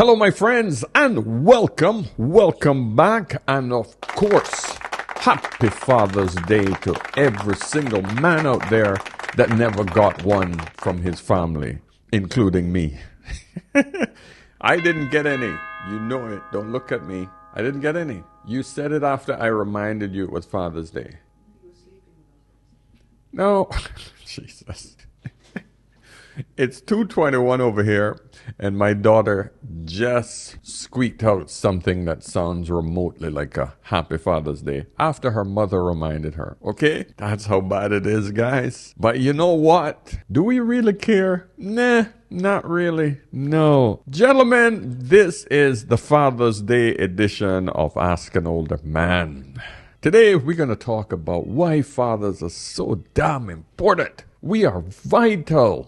Hello, my friends, and welcome back, and of course, happy Father's Day to every single man out there that never got one from his family, including me. I didn't get any. You know it. Don't look at me. I didn't get any. You said it after I reminded you it was Father's Day. No, Jesus. It's 2:21 over here, and my daughter just squeaked out something that sounds remotely like a Happy Father's Day after her mother reminded her. Okay? That's how bad it is, guys. But you know what? Do we really care? Nah, not really. No. Gentlemen, this is the Father's Day edition of Ask an Older Man. Today, we're going to talk about why fathers are so damn important. We are vital,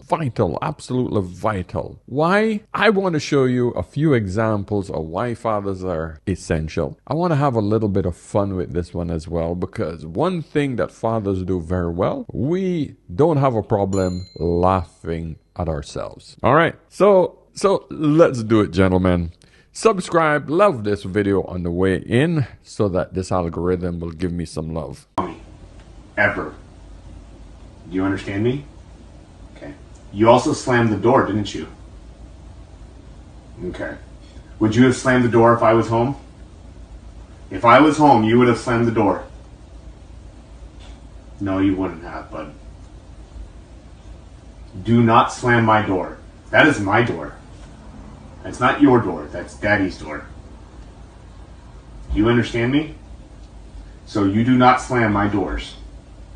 absolutely vital. Why? I want to show you a few examples of why fathers are essential. I want to have a little bit of fun with this one as well, because one thing that fathers do very well, we don't have a problem laughing at ourselves. All right, so let's do it, gentlemen. Subscribe, love this video on the way in so that this algorithm will give me some love. Ever. Do you understand me? Okay. You also slammed the door, didn't you? Okay. Would you have slammed the door if I was home? If I was home, you would have slammed the door. No, you wouldn't have, bud. Do not slam my door. That is my door. That's not your door. That's Daddy's door. Do you understand me? So you do not slam my doors.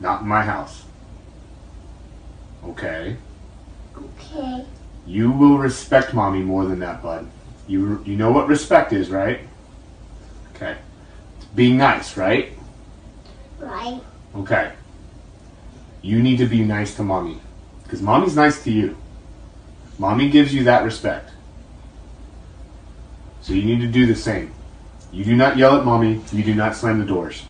Not in my house. Okay. Okay. You will respect Mommy more than that, bud. You know what respect is, right? Okay. Being nice, right? Right. Okay. You need to be nice to Mommy. Because Mommy's nice to you. Mommy gives you that respect. So you need to do the same. You do not yell at Mommy. You do not slam the doors.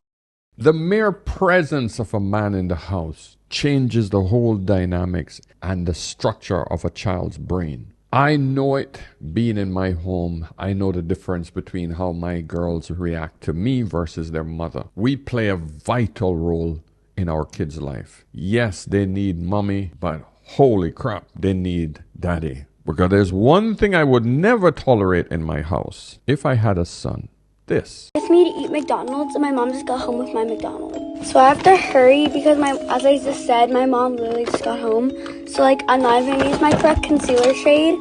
The mere presence of a man in the house changes the whole dynamics and the structure of a child's brain. I know it being in my home. I know the difference between how my girls react to me versus their mother. We play a vital role in our kids' life. Yes, they need mommy, but holy crap, they need daddy. Because there's one thing I would never tolerate in my house if I had a son. This. It's me to eat McDonald's, and my mom just got home with my McDonald's. So I have to hurry because as I just said, my mom literally just got home. So I'm not even gonna use my correct concealer shade.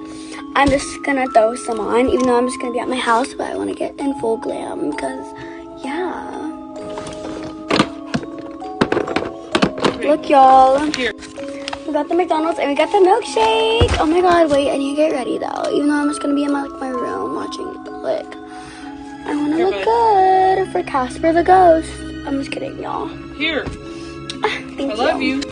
I'm just gonna throw some on, even though I'm just gonna be at my house, but I wanna get in full glam because, yeah. Look, y'all. We got the McDonald's and we got the milkshake. Oh my god, wait, I need to get ready though. Even though I'm just gonna be in my room watching I want to look good for Casper the Ghost. I'm just kidding, y'all. Here. Thank you. I love you.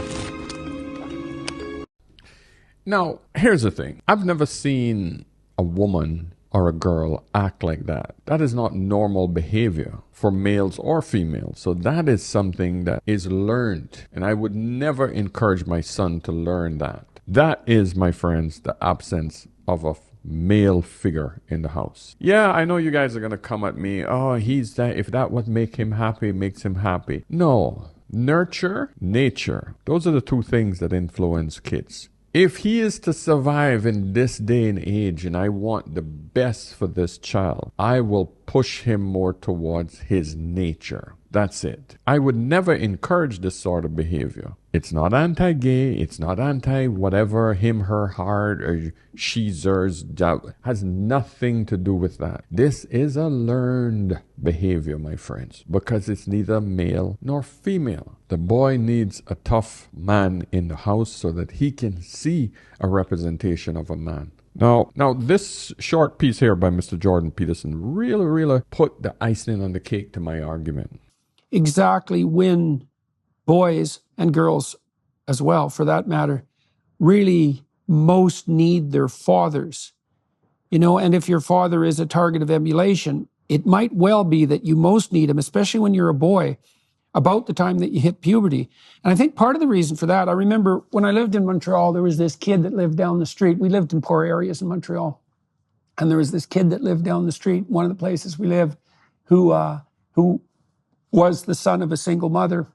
Now, here's the thing. I've never seen a woman or a girl act like that. That is not normal behavior for males or females. So that is something that is learned. And I would never encourage my son to learn that. That is, my friends, the absence of a male figure in the house. Yeah, I know you guys are going to come at me. Oh, he's that. If that would make him happy, makes him happy. No. Nurture, nature. Those are the two things that influence kids. If he is to survive in this day and age, and I want the best for this child, I will push him more towards his nature. That's it. I would never encourage this sort of behavior. It's not anti-gay. It's not anti-whatever, him, her, hard, or she's, hers. Has nothing to do with that. This is a learned behavior, my friends, because it's neither male nor female. The boy needs a tough man in the house so that he can see a representation of a man. Now, this short piece here by Mr. Jordan Peterson really put the icing on the cake to my argument. Exactly when boys and girls as well, for that matter, really most need their fathers. And if your father is a target of emulation, it might well be that you most need him, especially when you're a boy, about the time that you hit puberty. And I think part of the reason for that, I remember when I lived in Montreal, there was this kid that lived down the street. We lived in poor areas in Montreal. And there was this kid that lived down the street, one of the places we lived, who was the son of a single mother.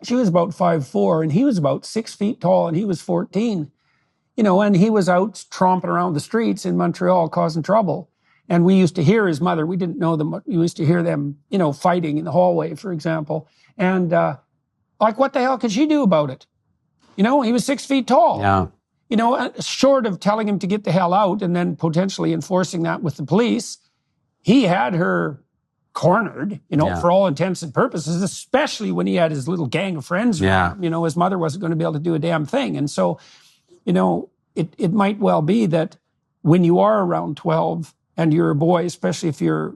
She was about 5'4", and he was about 6 feet tall, and he was 14. And he was out tromping around the streets in Montreal causing trouble. And we used to hear his mother. We didn't know them. We used to hear them, fighting in the hallway, for example. And what the hell could she do about it? He was 6 feet tall. Yeah. Short of telling him to get the hell out and then potentially enforcing that with the police, he had her cornered, for all intents and purposes, especially when he had his little gang of friends around him. His mother wasn't going to be able to do a damn thing. And so, it might well be that when you are around 12 and you're a boy, especially if you're,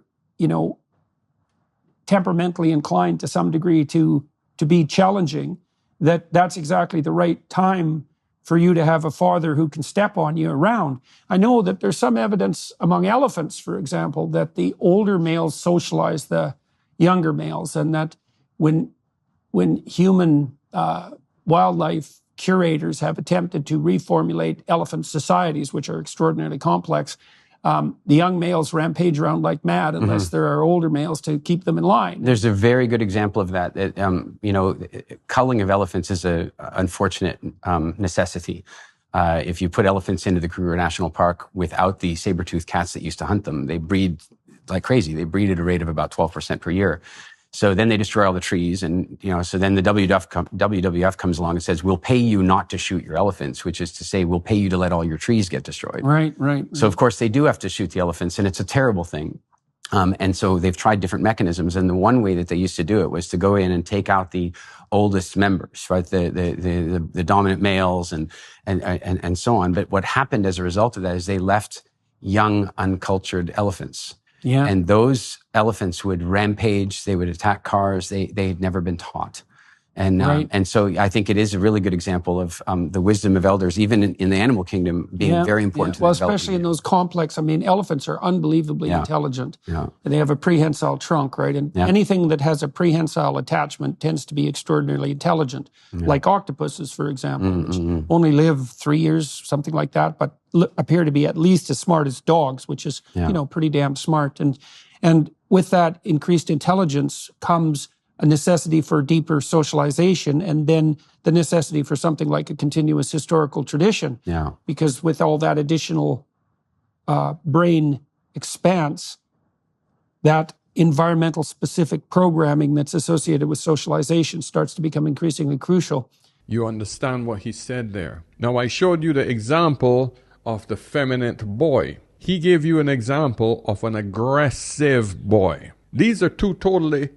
temperamentally inclined to some degree to be challenging, that's exactly the right time for you to have a father who can step on you around. I know that there's some evidence among elephants, for example, that the older males socialize the younger males, and that when human wildlife curators have attempted to reformulate elephant societies, which are extraordinarily complex, the young males rampage around like mad unless there are older males to keep them in line. There's a very good example of that. Culling of elephants is an unfortunate necessity. If you put elephants into the Kruger National Park without the saber-toothed cats that used to hunt them, they breed like crazy. They breed at a rate of about 12% per year. So then they destroy all the trees, and so then the WWF comes along and says, "We'll pay you not to shoot your elephants," which is to say, we'll pay you to let all your trees get destroyed. Right. So of course they do have to shoot the elephants, and it's a terrible thing. And so they've tried different mechanisms, and the one way that they used to do it was to go in and take out the oldest members, right, the dominant males, and so on. But what happened as a result of that is they left young, uncultured elephants. Yeah. And those elephants would rampage, they would attack cars, they had never been taught. And so I think it is a really good example of the wisdom of elders, even in the animal kingdom, being very important to the Well, development. especially in those complex, elephants are unbelievably intelligent. Yeah. And they have a prehensile trunk, right? And anything that has a prehensile attachment tends to be extraordinarily intelligent, like octopuses, for example, which only live 3 years, something like that, but appear to be at least as smart as dogs, which is, pretty damn smart. And with that increased intelligence comes a necessity for deeper socialization, and then the necessity for something like a continuous historical tradition. Yeah. Because with all that additional brain expanse, that environmental specific programming that's associated with socialization starts to become increasingly crucial. You understand what he said there. Now, I showed you the example of the feminine boy. He gave you an example of an aggressive boy. These are two totally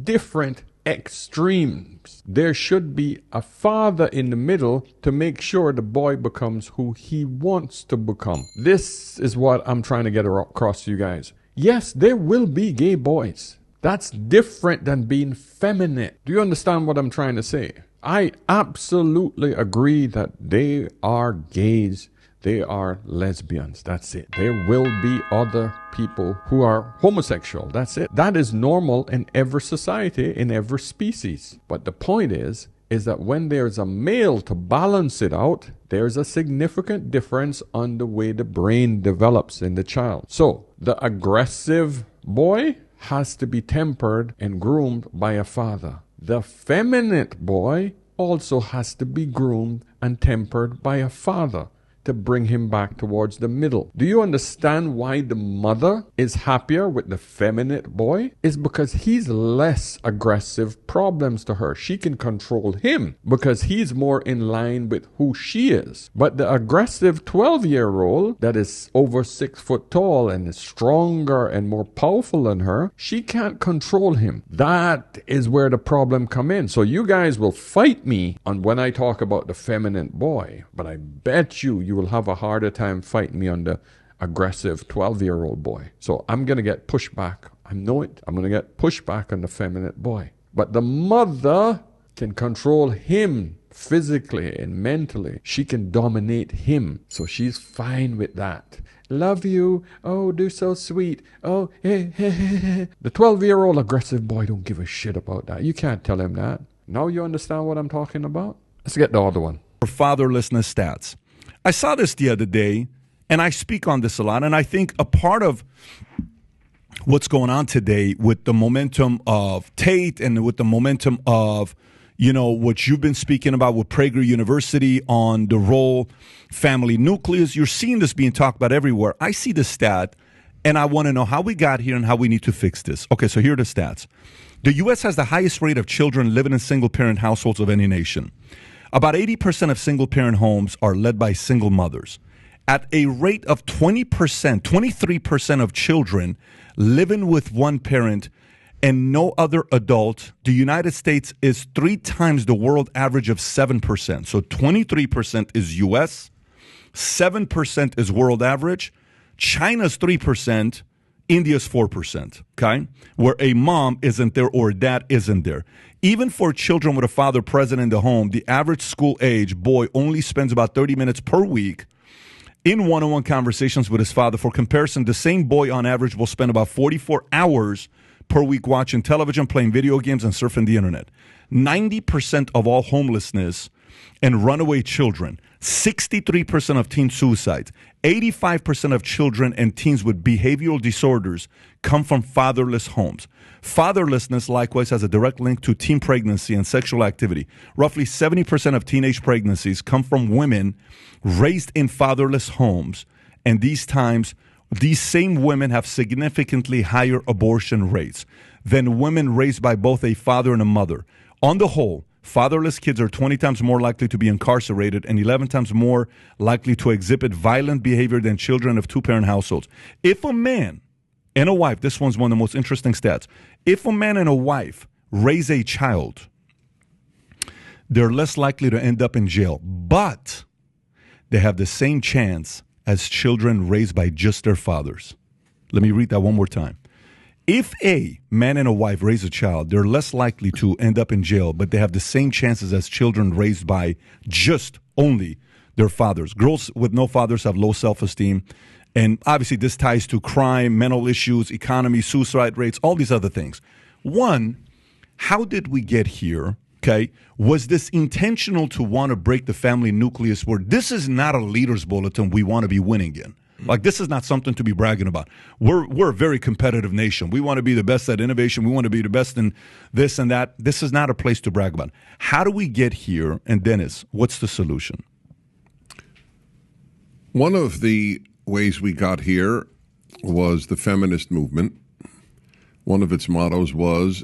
different extremes. There should be a father in the middle to make sure the boy becomes who he wants to become. This is what I'm trying to get across to you guys. Yes, there will be gay boys. That's different than being feminine. Do you understand what I'm trying to say? I absolutely agree that they are gays. They are lesbians. That's it. There will be other people who are homosexual. That's it. That is normal in every society, in every species. But the point is that when there's a male to balance it out, there's a significant difference on the way the brain develops in the child. So the aggressive boy has to be tempered and groomed by a father. The feminine boy also has to be groomed and tempered by a father to bring him back towards the middle. Do you understand why the mother is happier with the feminine boy? It's because he's less aggressive problems to her. She can control him because he's more in line with who she is. But the aggressive 12-year-old that is over 6 foot tall and is stronger and more powerful than her, she can't control him. That is where the problem come in. So you guys will fight me on when I talk about the feminine boy, but I bet you will have a harder time fighting me on the aggressive 12-year-old boy. So I'm going to get pushback. I know it. I'm going to get pushback on the feminine boy. But the mother can control him physically and mentally. She can dominate him. So she's fine with that. Love you. Oh, do so sweet. Oh, hey. The 12-year-old aggressive boy don't give a shit about that. You can't tell him that. Now you understand what I'm talking about? Let's get the other one. For fatherlessness stats. I saw this the other day, And I speak on this a lot. And I think a part of what's going on today with the momentum of Tate and with the momentum of, what you've been speaking about with Prager University on the role family nucleus, you're seeing this being talked about everywhere. I see the stat, and I want to know how we got here and how we need to fix this. Okay, so here are the stats. The U.S. has the highest rate of children living in single-parent households of any nation. About 80% of single-parent homes are led by single mothers. At a rate of 23% of children living with one parent and no other adult, the United States is 3 times the world average of 7%. So 23% is U.S., 7% is world average, China's 3%, India's 4%, okay? Where a mom isn't there or a dad isn't there. Even for children with a father present in the home, the average school age boy only spends about 30 minutes per week in one-on-one conversations with his father. For comparison, the same boy on average will spend about 44 hours per week watching television, playing video games, and surfing the internet. 90% of all homelessness and runaway children, 63% of teen suicides, 85% of children and teens with behavioral disorders come from fatherless homes. Fatherlessness likewise has a direct link to teen pregnancy and sexual activity. Roughly 70% of teenage pregnancies come from women raised in fatherless homes, and these same women have significantly higher abortion rates than women raised by both a father and a mother. On the whole, fatherless kids are 20 times more likely to be incarcerated and 11 times more likely to exhibit violent behavior than children of two-parent households. If a man and a wife, this one's one of the most interesting stats, if a man and a wife raise a child, they're less likely to end up in jail, but they have the same chance as children raised by just their fathers. Let me read that one more time. If a man and a wife raise a child, they're less likely to end up in jail, but they have the same chances as children raised by just only their fathers. Girls with no fathers have low self-esteem. And obviously this ties to crime, mental issues, economy, suicide rates, all these other things. One, how did we get here? Okay, was this intentional to want to break the family nucleus where this is not a leader's bulletin we want to be winning in? Like, this is not something to be bragging about. We're a very competitive nation. We want to be the best at innovation. We want to be the best in this and that. This is not a place to brag about. How do we get here? And Dennis, what's the solution? One of the ways we got here was the feminist movement. One of its mottos was,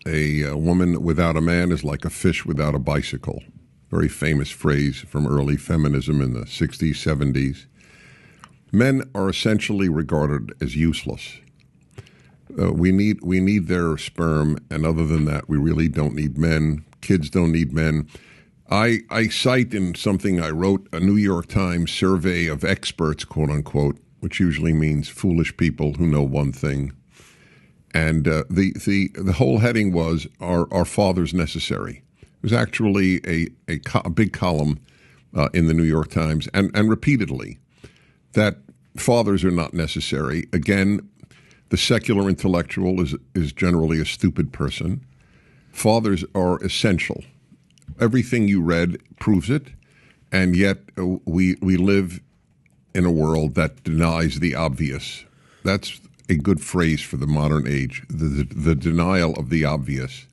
a woman without a man is like a fish without a bicycle. Very famous phrase from early feminism in the 60s, 70s. Men are essentially regarded as useless. We need their sperm, and other than that, we really don't need men. Kids don't need men. I cite in something I wrote a New York Times survey of experts, quote unquote, which usually means foolish people who know one thing. And the whole heading was, are fathers necessary? It was actually a big column in the New York Times, and repeatedly, that fathers are not necessary. Again, the secular intellectual is generally a stupid person. Fathers are essential. Everything you read proves it, and yet we live in a world that denies the obvious. That's a good phrase for the modern age, the denial of the obvious.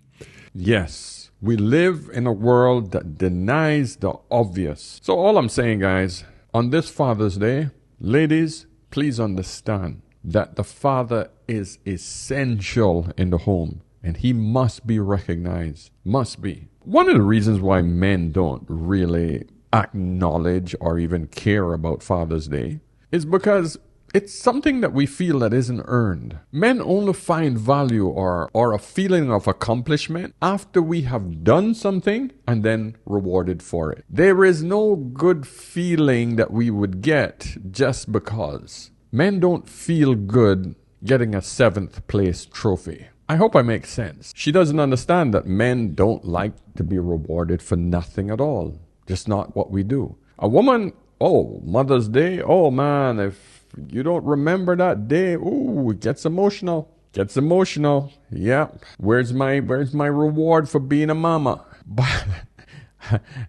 Yes, we live in a world that denies the obvious. So all I'm saying, guys, on this Father's Day, ladies, please understand that the father is essential in the home, and he must be recognized. Must be. One of the reasons why men don't really acknowledge or even care about Father's Day is because it's something that we feel that isn't earned. Men only find value or a feeling of accomplishment after we have done something and then rewarded for it. There is no good feeling that we would get just because. Men don't feel good getting a 7th place trophy. I hope I make sense. She doesn't understand that men don't like to be rewarded for nothing at all. Just not what we do. A woman, oh, Mother's Day, oh man, if you don't remember that day, ooh, it gets emotional. Gets emotional. Yeah. Where's my reward for being a mama? But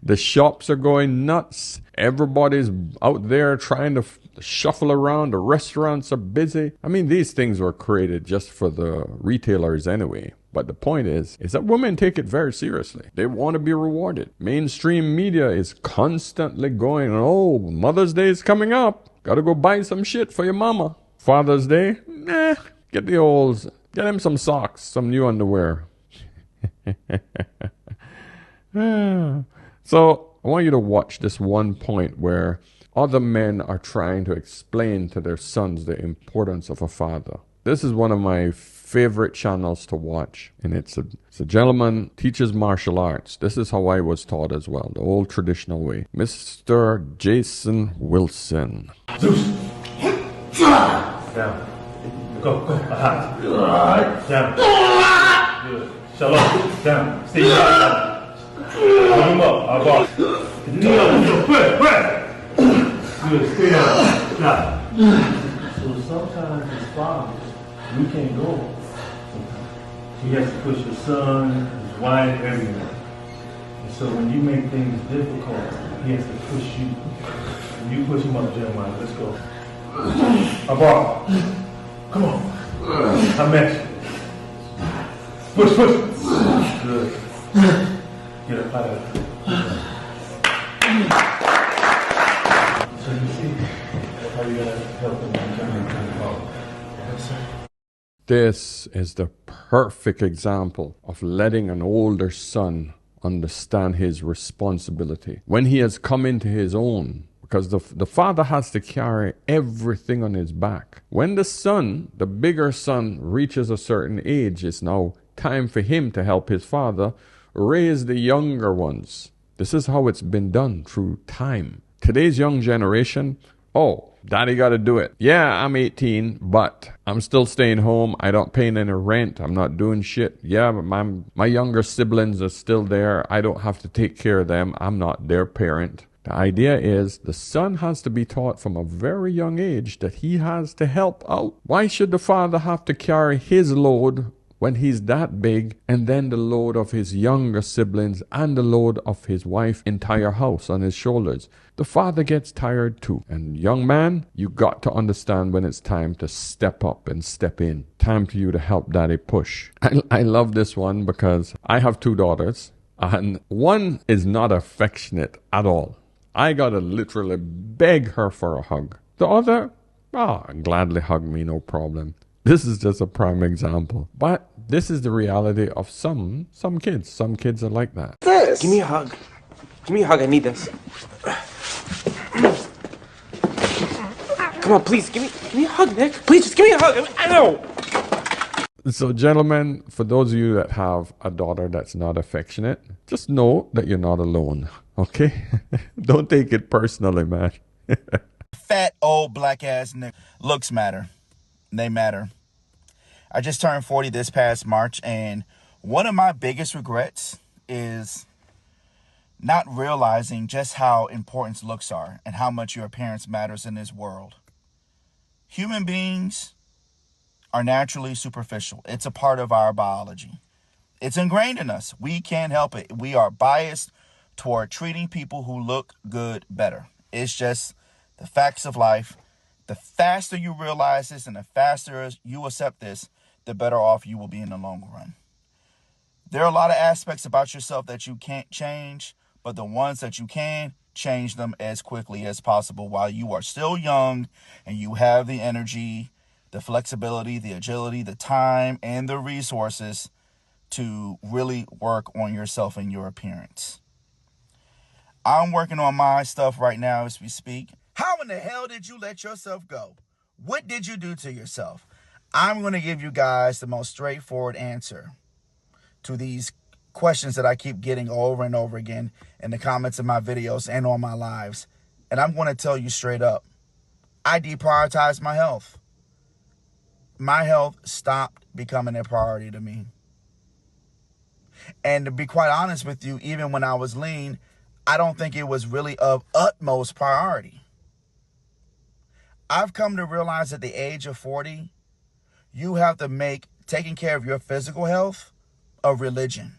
the shops are going nuts. Everybody's out there trying to the shuffle around, the restaurants are busy. I mean, these things were created just for the retailers anyway. But the point is that women take it very seriously. They want to be rewarded. Mainstream media is constantly going, oh, Mother's Day is coming up. Gotta go buy some shit for your mama. Father's Day, get him some socks, some new underwear. So I want you to watch this one point where other men are trying to explain to their sons the importance of a father. This is one of my favorite channels to watch, and it's a gentleman teaches martial arts. This is how I was taught as well, the old traditional way. Mr. Jason Wilson. Zeus. Down. Go. Down. Good. Shalom. Down. Stay down. Hold him up. Our boss. Press. Good. Stay down. Down. So sometimes as fathers, we can't go. He has to push his son, his wife, everyone. And so when you make things difficult, he has to push you. And you push him up, Jeremiah. Let's go. Abar. Come on. I'm at you. Push. Good. Get up out of there. So you see how you gotta help them This is the perfect example of letting an older son understand his responsibility when he has come into his own, because the father has to carry everything on his back. When the son, the bigger son, reaches a certain age, it's now time for him to help his father raise the younger ones. This is how it's been done through time. Today's young generation, oh, daddy got to do it. Yeah, I'm 18, but I'm still staying home. I don't pay any rent. I'm not doing shit. Yeah, but my younger siblings are still there. I don't have to take care of them. I'm not their parent. The idea is the son has to be taught from a very young age that he has to help out. Why should the father have to carry his load when he's that big, and then the load of his younger siblings and the load of his wife's entire house on his shoulders? The father gets tired too. And young man, you got to understand when it's time to step up and step in. Time for you to help daddy push. I love this one because I have 2 daughters, and one is not affectionate at all. I gotta literally beg her for a hug. The other, gladly hug me, no problem. This is just a prime example. But this is the reality of some kids. Some kids are like that. This. Give me a hug. Give me a hug. I need this. Come on, please. Give me a hug, Nick. Please, just give me a hug. I know. So, gentlemen, for those of you that have a daughter that's not affectionate, just know that you're not alone. Okay? Don't take it personally, man. Fat, old, black-ass nigga. Looks matter. They matter. I just turned 40 this past March, and one of my biggest regrets is not realizing just how important looks are and how much your appearance matters in this world. Human beings are naturally superficial. It's a part of our biology. It's ingrained in us. We can't help it. We are biased toward treating people who look good better. It's just the facts of life. The faster you realize this and the faster you accept this, the better off you will be in the long run. There are a lot of aspects about yourself that you can't change, but the ones that you can, change them as quickly as possible while you are still young and you have the energy, the flexibility, the agility, the time, and the resources to really work on yourself and your appearance. I'm working on my stuff right now as we speak. How in the hell did you let yourself go? What did you do to yourself? I'm going to give you guys the most straightforward answer to these questions that I keep getting over and over again in the comments of my videos and on my lives. And I'm going to tell you straight up, I deprioritized my health. My health stopped becoming a priority to me. And to be quite honest with you, even when I was lean, I don't think it was really of utmost priority. I've come to realize at the age of 40, you have to make taking care of your physical health a religion.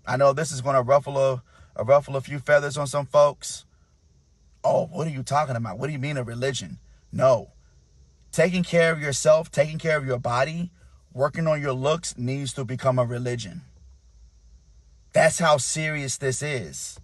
I know this is going to ruffle a few feathers on some folks. Oh, what are you talking about? What do you mean a religion? No. Taking care of yourself, taking care of your body, working on your looks needs to become a religion. That's how serious this is.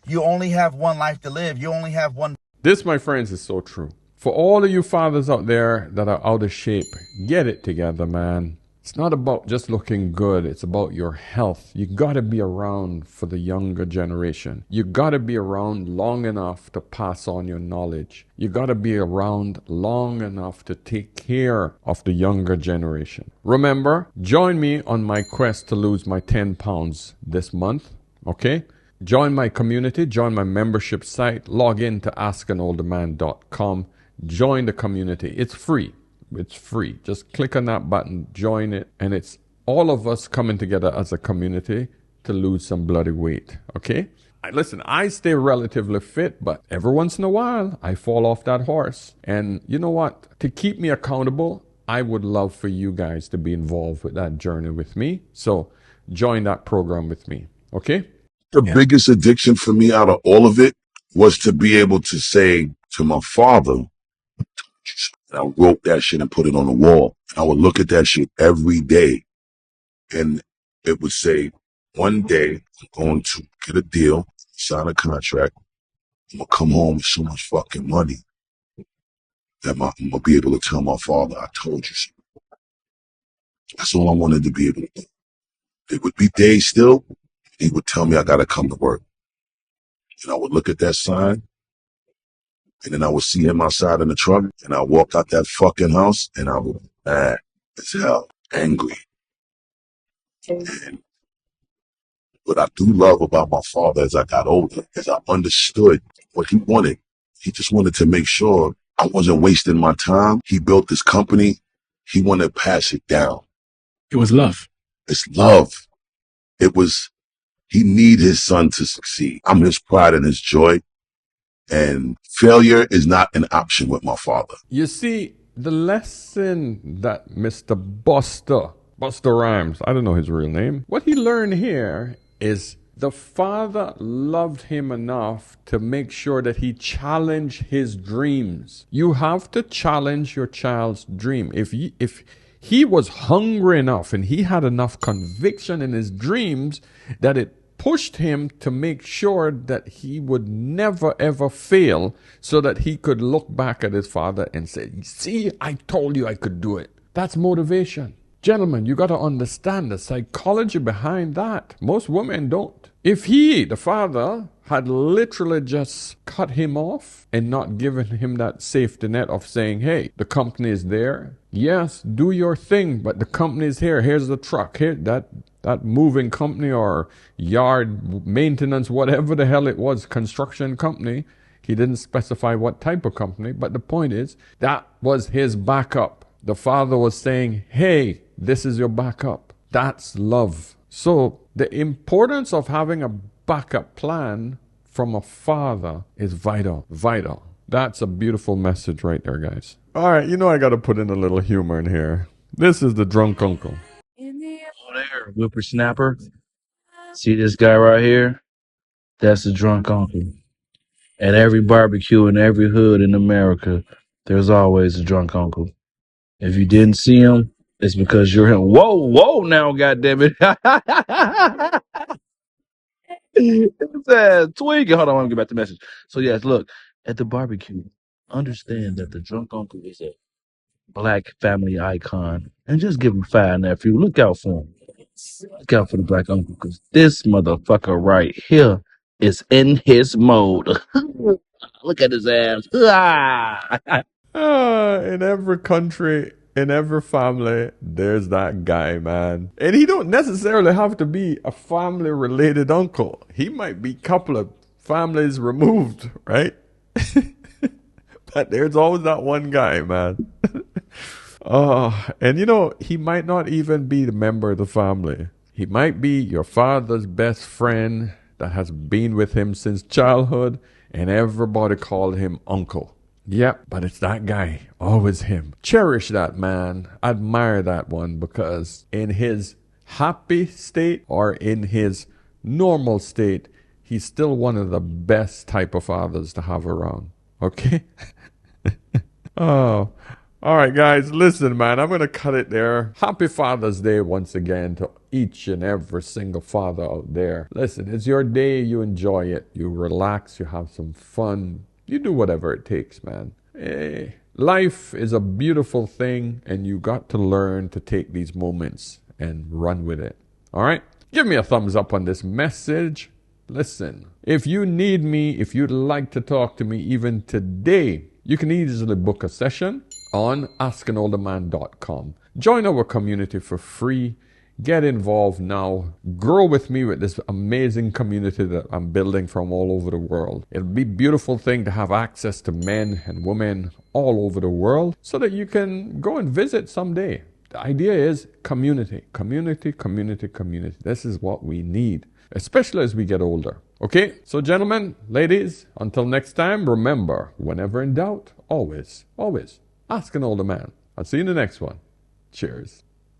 You only have one life to live. You only have one. This, my friends, is so true. For all of you fathers out there that are out of shape, get it together, man. It's not about just looking good. It's about your health. You got to be around for the younger generation. You got to be around long enough to pass on your knowledge. You got to be around long enough to take care of the younger generation. Remember, join me on my quest to lose my 10 pounds this month, okay? Join my community, join my membership site, log in to askanolderman.com, join the community. It's free. It's free. Just click on that button, join it, and it's all of us coming together as a community to lose some bloody weight, okay? Listen, I stay relatively fit, but every once in a while, I fall off that horse. And you know what? To keep me accountable, I would love for you guys to be involved with that journey with me. So join that program with me, okay? The biggest addiction for me out of all of it was to be able to say to my father, I wrote that shit and put it on the wall. I would look at that shit every day and it would say, one day I'm going to get a deal, sign a contract. I'm going to come home with so much fucking money that I'm going to be able to tell my father, I told you so. That's all I wanted to be able to do. It would be days still. He would tell me I got to come to work. And I would look at that sign. And then I would see him outside in the truck, and I walk out that fucking house, and I was mad as hell, angry. And what I do love about my father as I got older is I understood what he wanted. He just wanted to make sure I wasn't wasting my time. He built this company. He wanted to pass it down. It was love. It's love. It was, he needed his son to succeed. I'm his pride and his joy. And failure is not an option with my father. You see, the lesson that Mr. Buster Rhymes, I don't know his real name, what he learned here is the father loved him enough to make sure that he challenged his dreams. You have to challenge your child's dream. If he was hungry enough and he had enough conviction in his dreams that it pushed him to make sure that he would never ever fail, so that he could look back at his father and say, see, I told you I could do it. That's motivation. Gentlemen, you got to understand the psychology behind that. Most women don't. If he, the father, had literally just cut him off and not given him that safety net of saying, hey, the company is there. Yes, do your thing, but the company is here. Here's the truck. Here, that moving company or yard maintenance, whatever the hell it was, construction company. He didn't specify what type of company, but the point is, that was his backup. The father was saying, hey, this is your backup. That's love. So the importance of having a backup plan from a father is vital. Vital. That's a beautiful message right there, guys. All right, you know I got to put in a little humor in here. This is the drunk uncle. Oh, there, whippersnapper. See this guy right here? That's the drunk uncle. At every barbecue in every hood in America, there's always a drunk uncle. If you didn't see him, it's because you're him. Whoa, now, goddammit. It's a tweaking. Hold on, let me get back to the message. So, yes, look, at the barbecue, understand that the drunk uncle is a black family icon. And just give him fire, nephew. Look out for him. Look out for the black uncle, because this motherfucker right here is in his mode. Look at his ass. In every country, in every family, there's that guy, man. And he don't necessarily have to be a family-related uncle. He might be a couple of families removed, right? But there's always that one guy, man. And you know, he might not even be the member of the family. He might be your father's best friend that has been with him since childhood, and everybody called him uncle. Yep, but it's that guy. Always him. Cherish that man. Admire that one, because in his happy state or in his normal state, he's still one of the best type of fathers to have around. Okay? Oh. All right, guys, listen, man, I'm going to cut it there. Happy Father's Day once again to each and every single father out there. Listen, it's your day. You enjoy it. You relax. You have some fun. You do whatever it takes, man. Life is a beautiful thing, and you got to learn to take these moments and run with it. All right? Give me a thumbs up on this message. Listen, if you need me, if you'd like to talk to me even today, you can easily book a session on askanolderman.com. Join our community for free. Get involved now. Grow with me with this amazing community that I'm building from all over the world. It'll be a beautiful thing to have access to men and women all over the world so that you can go and visit someday. The idea is community, community, community, community. This is what we need, especially as we get older. Okay, so gentlemen, ladies, until next time, remember, whenever in doubt, always ask an older man. I'll see you in the next one. Cheers.